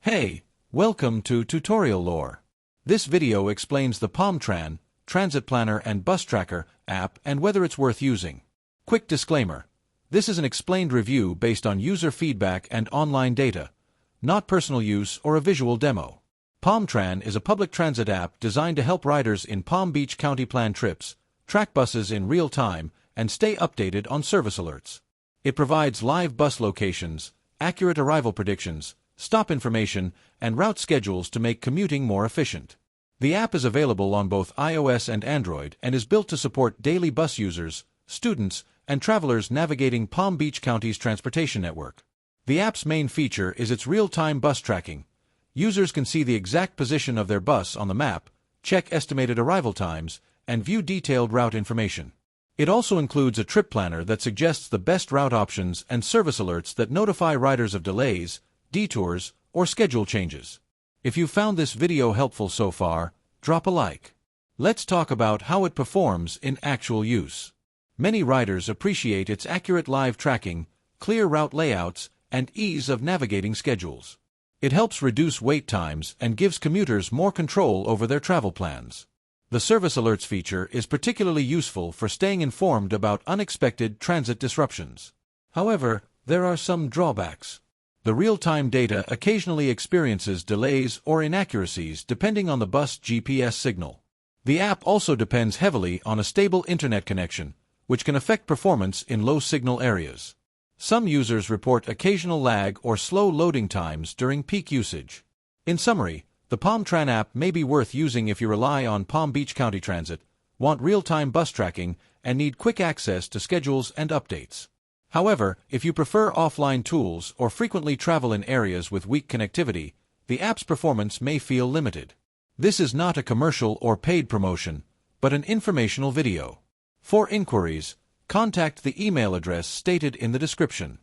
Hey, welcome to Tutorial Lore. This video explains the Tran, Transit Planner and Bus Tracker app and whether it's worth using. Quick disclaimer. This is an explained review based on user feedback and online data, not personal use or a visual demo. Tran is a public transit app designed to help riders in Palm Beach County plan trips, track buses in real time, and stay updated on service alerts. It provides live bus locations, accurate arrival predictions, stop information, and route schedules to make commuting more efficient. The app is available on both iOS and Android and is built to support daily bus users, students, and travelers navigating Palm Beach County's transportation network. The app's main feature is its real-time bus tracking. Users can see the exact position of their bus on the map, check estimated arrival times, and view detailed route information. It also includes a trip planner that suggests the best route options and service alerts that notify riders of delays, detours, or schedule changes. If you found this video helpful so far, drop a like. Let's talk about how it performs in actual use. Many riders appreciate its accurate live tracking, clear route layouts, and ease of navigating schedules. It helps reduce wait times and gives commuters more control over their travel plans. The Service Alerts feature is particularly useful for staying informed about unexpected transit disruptions. However, there are some drawbacks. The real-time data occasionally experiences delays or inaccuracies depending on the bus GPS signal. The app also depends heavily on a stable internet connection, which can affect performance in low-signal areas. Some users report occasional lag or slow loading times during peak usage. In summary, the Tran app may be worth using if you rely on Palm Beach County Transit, want real-time bus tracking, and need quick access to schedules and updates. However, if you prefer offline tools or frequently travel in areas with weak connectivity, the app's performance may feel limited. This is not a commercial or paid promotion, but an informational video. For inquiries, contact the email address stated in the description.